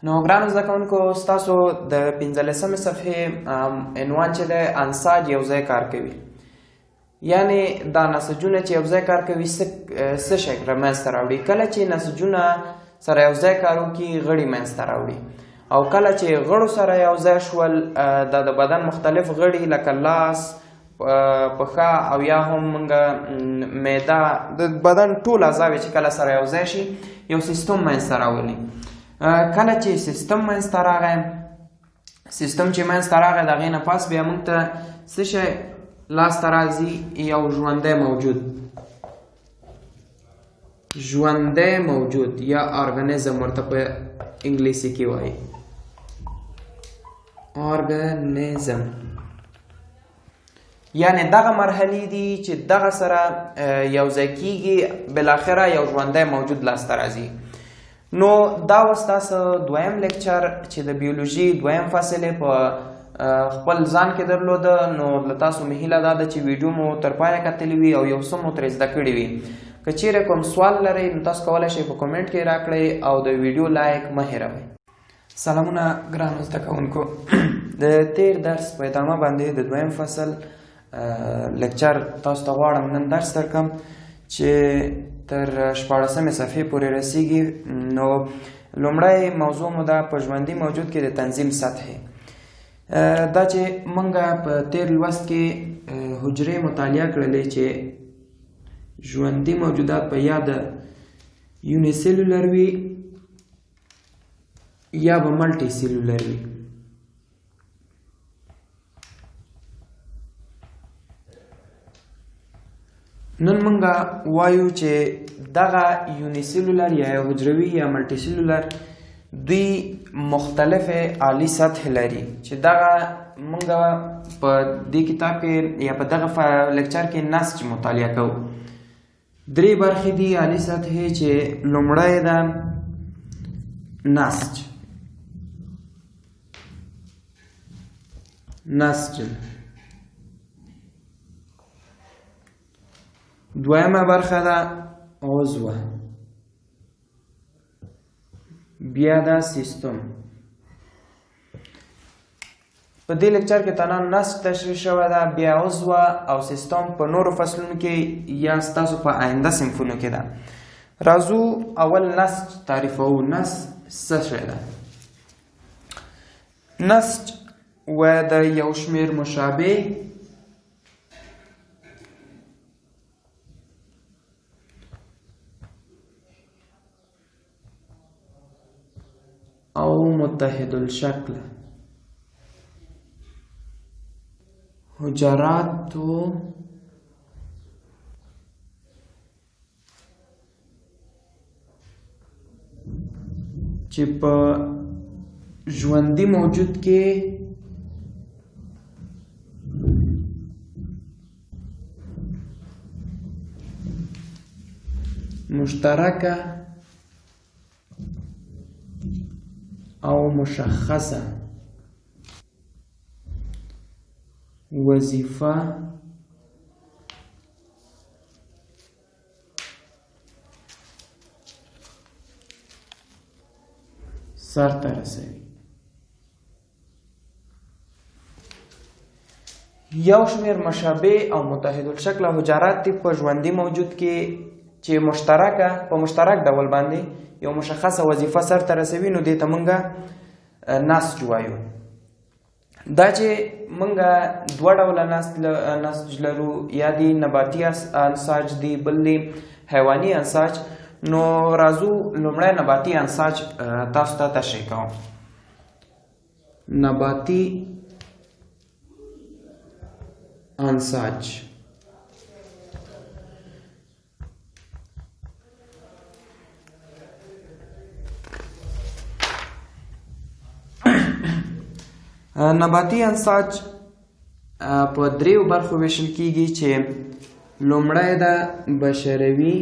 نو ګرانو زده کوونکو ستاسو د 15مې صفحې عنوان چې دی انساج یو ځای کار کوي، یعنې دا نسجونه چې یو ځای کار کوي څه شی منځته راوړي. کله چې نسجونه سره یو ځای کار وکړي غړي منځته راوړي، او کله چې غړو سره یو ځای شول دا د بدن مختلف غړي لکه لاس، پښه او یا هم موږ معده د بدن ټول اعضاوې چې کله سره یو ځای شي یو سیستم منځته راولي. کله چې سیستم منځته راغی، سیستم چې منځته راغی د هغې نه پس بیا موږ ته څه شی لاسته راځي؟ یو ژوندی موجود، ژوندی موجود یا ارګانیزم ورته په انګلیسي کې وایي، ارګانیزم. یعنې دغه مرحلې دي چې دغه سره یو ځای کیږي، بالاخره یو ژوندی موجود لاسته راځي. نو دا و ستاسو دویم لیکچر چې د بیولوژي دویم فصل په خپل ځان کې درلوده. نو له تاسو مې هیله دا ده چې ویډیو مو تر پایه کتلی وي او یو څه مو ترې زده کړي وي. که چیرې کوم سوال لرئ نو تاسو کولی شئ په کومنټ کې راکړئ او د ویډیو لایک مه هیروئ. سلامونه ګرانو زده کوونکو، د تیر درس په ادامه باندې د دویم فصل لیکچر تاسو ته غواړم نن درس درکړم چې تر 14مې صفحې پورې رسیږي. نو لومړی موضوع مو ده په ژوندي موجود کې د تنظیم سطحې. دا چې موږ په تیر لوست کې حجرې مطالعه کړلې چې ژوندي موجودات په یا د یوني سیلولر وي یا به ملټي سیلولر وي. نن موږ وایو چې دغه یوني سیلولر یا حجروي یا ملټي سیلولر دوی مختلفې عالی سطح لري چې دغه موږ په دې کتاب کې یا په دغه لیکچر کې نسج مطالعه کوو. درې برخې دي عالی سطحې چې لومړی ده نسج، دویمه برخه ده عضوه، بیا ده سیستم. په دې لیکچر کې تنها نسج تشریح شوی ده، بیا عضوه او سیستم په نورو فصلونو کې یا ستاسو په آینده صنفونو کې ده. راځو اول نسج تعریفوو. نسج څه شی ده؟ نسج و د یو شمېر مشابه او متحد الشکل حجراتو چې په ژوندي موجود کې مشترکه او مشخصه وظیفه سرته رسوي. یو شمېر مشابه او متحد الشکل حجرات دي په ژوندي موجود کې چې په مشترک ډول باندې یو مشخصه وظیفه سرته رسوي. نو دې ته موږ نسج وایو. دا چې موږ دوه ډوله نسج لرو، یا دی نباتي انساج دی بل دی حیواني انساج. نو راځو لومړی نباتي انساج تاسو ته تشریح کوم. نباتي انساج نباتي انساج په دریو برخو ویشل کیږي چې لومړی ده بشروي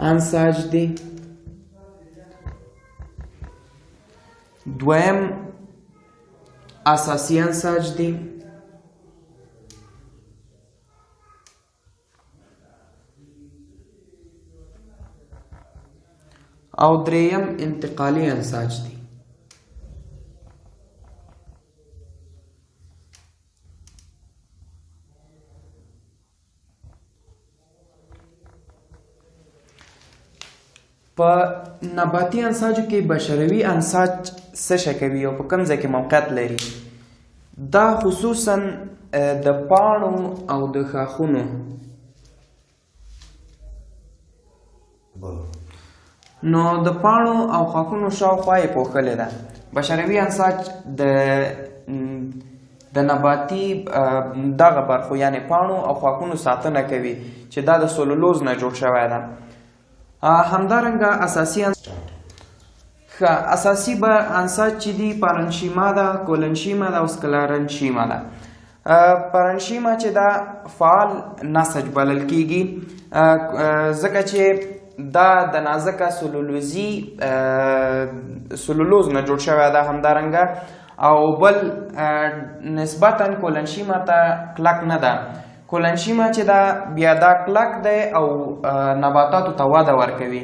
انساج دی، دویم اساسي انساج دی، او دریم انتقالي انساج دی. په نباتي انساجو کې بشروي انساج څه شی کوي او په کوم ځای کې موقعیت لري؟ دا خصوصا د پاڼو او د ښاخونو نو د پاڼو او ښاخونو شاوخوا یې پوښلې ده. بشروي انساج د نباتي دغه برخو یعنې پاڼو او ښاخونو ساتنه کوي چې دا د سلولوز نه جوړ شوی ده. همدارنګه اساسي انساج چې دي پارنشیما ده، کولنشیما ده او سکلارنشیما ده. پارنشیما چې دا فعال نسج بلل کیږي ځکه چې دا د نازکه سلولوز نه جوړ شوی ده. همدارنګه او بل نسبتا کولنشیما ته کلک نه ده. کولنشیما چې دا بیا دا کلک دی او نباتاتو ته وده ورکوي.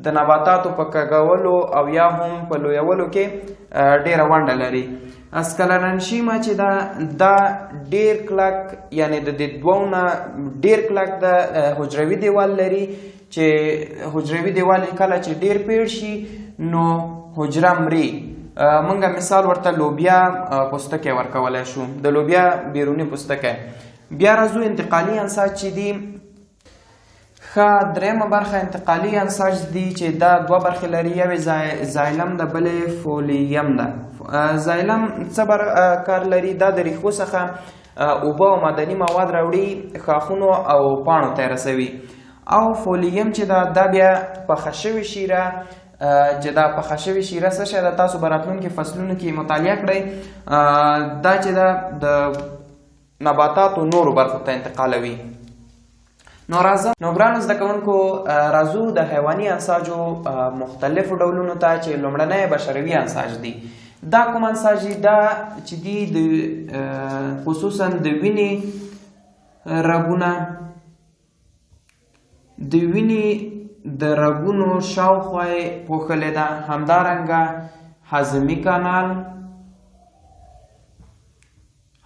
د نباتاتو په کږولو او یا هم په لویولو کې ډیره ونډه لري. اسکلرنشیما چې دا ډیر کلک یعنی د دې دوو نه ډیر کلک د حجروي دیوال لري چې حجروي دیوال کله چې ډیر پیړ شي نو حجره مري. مونږه مثال ورته لوبیا پوستکی ورکولی شو، د لوبیا بیروني پوستکی. بیا راځو انتقالي انساج چې دی. دریمه برخه انتقالي انساج دی چې دا دوه برخې لري، یوې زایلم ده بلې فولیم ده. زایلم څه کار لري؟ دا د ریښو څخه اوبه او معدني مواد راوړي ښاخونو او پاڼو ته رسوي. او فولیم چې دا بیا پخه شوې شیره چې دا پخه شوې شیره څه شی ده تاسو به راتلونکي فصلونو کې مطالعه کړئ. دا چې دا د نباتاتو نورو برخو ته انتقالوي. نو ګرانو زده کوونکو راځو د حیواني انساجو مختلفو ډولونو ته چې لومړنی بشروي انساج دی. دا کوم انساج دی؟ دا چې دی خصوصا د وینې رګونه د وینې د رګونو شاوخوا یې پوښلې ده. همدارنګه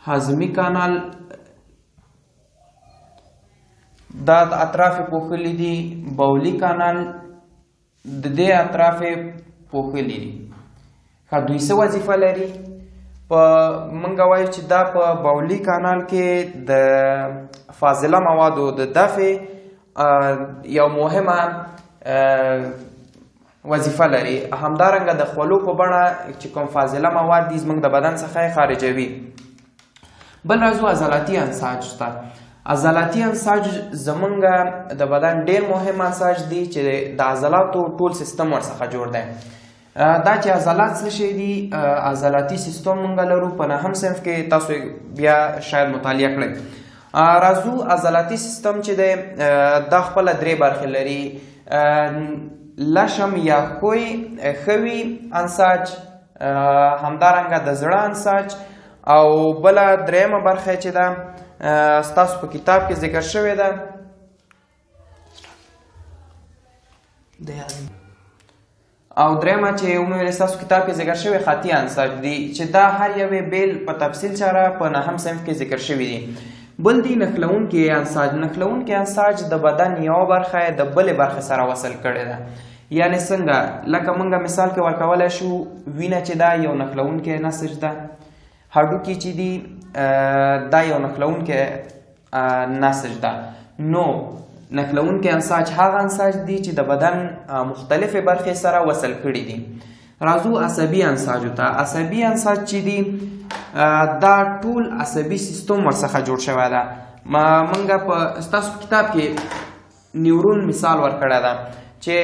هضمي کانال دا د اطراف پوښلي دي. بولي کانال د دې اطراف پوښلي دي. دوی څه وظیفه لري؟ مونږ وایو چې دا په بولي کانال کې د فاضله موادو د دفع یو مهمه وظیفه لري. همدارنګه د خولو په بڼه چې کوم فاضله مواد دي زموږ د بدن څخه یې خارجوي. بل راځو عضلاتي انساج ته. عضلاتي انساج زمونږ د بدن ډیر مهم انساج دی چې د عضلاتو ټول سیستم ورڅخه جوړ دی. دا چې عضلات څه شی دي؟ عضلاتي سیستم مونږ لرو په 9م صنف کې، تاسو بیا شاید مطالعه کړئ. راځو عضلاتي سیستم چې دی دا خپله درې برخې لري. لشم یا خوی انساج، همدارنګه د زړه انساج، او بله دریمه برخه چې ده ستاسو په کتاب کې ذکر شوې ده او دریمه چې ومې ستاسو کتاب کې ذکر شوی خطي انساج دي چې دا هر یوې بیل په تفصیل سره په 9م صنف کې ذکر شوي دي. بل دی نښلونکي انساج. نښلونکي انساج د بدن یوه برخه د بلې برخې سره وصل کړې ده. یعنې څنګه؟ لکه موږ مثال کې ورکولی شو وینه چې دا یو نښلونکی نسج ده، هډوکي چې دي دا یو نښلونکی نسج ده. نو نښلونکی انساج هغه انساج دی چې د بدن مختلفې برخې سره وصل کړي دي. راځو عصبي انساجو ته. عصبي انساج چې دی دا ټول عصبي سیستم ورڅخه جوړ شوی ده. موږ په ستاسو کتاب کې نیورون مثال ورکړی ده چې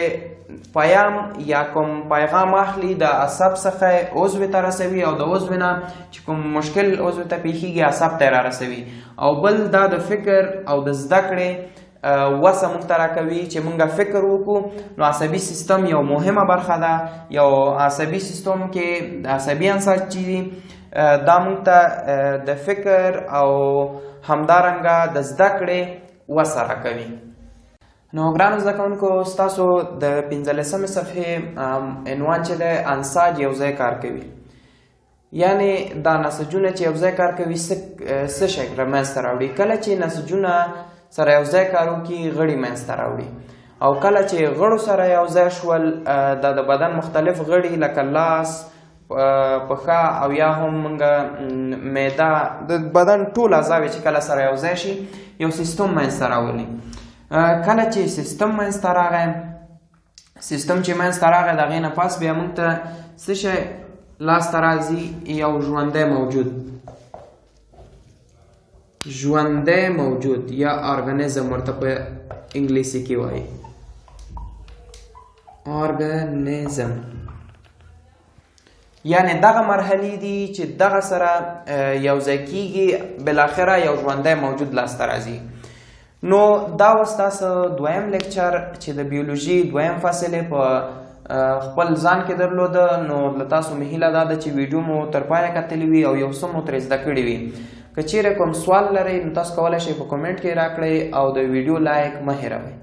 پیام یا کوم پیغام اخلي د عصب څخه عضو ته رسوي او د عضو نه چې کوم مشکل عضو ته پیښیږي عصب ته را رسوي. او بل دا د فکر او د زده کړې وسه مونږ ته راکوي چې مونږ فکر وکړو. نو عصبي سیستم یو مهمه برخه ده. یو عصبي سیستم کې عصبي انساج چې دي دا مونږ ته د فکر او همدارنګه د زده کړې وسه راکوي. نو ګرانو زده کوونکو ستاسو د 15مې صفحې عنوان چې دی انساج یو ځای کار کوي، یعنی دا نسجونه چې یو ځای کار کوي څه شی منځته راوړي. کله چې نسجونه سره یو ځای کار وکړي غړي منځته راوړي، او کله چې غړو سره یو ځای شول د بدن مختلف غړي لکه لاس، پښه او یا هم موږ معده د بدن ټول اعضاوې چې کله سره یو ځای شي یو سیستم منځته راولي. کله چې سیستم منځته راغی، سیستم چې منځته راغی د هغې نه پس بیا موږ ته څه شی لاسته راځي؟ یو ژوندی موجود، ژوندی موجود یا ارګانیزم ورته په انګلیسي کې وایي، ارګانیزم. یعنی دغه مرحلې دي چې دغه سره یو ځای کیږي، بالاخره یو ژوندی موجود لاسته راځي. نو دا و ستاسو دویم لیکچر چې د بیولوژي دویم فصل په خپل ځان کې درلوده. نو له تاسو مې هیله دا ده چې ویډیو مو تر پایه کتلی وي او یو څه مو ترې زده کړي وي. که چیرې کوم سوال لرئ نو تاسو کولی شئ په کمنټ کې راکړئ او د ویډیو لایک مه هېروئ.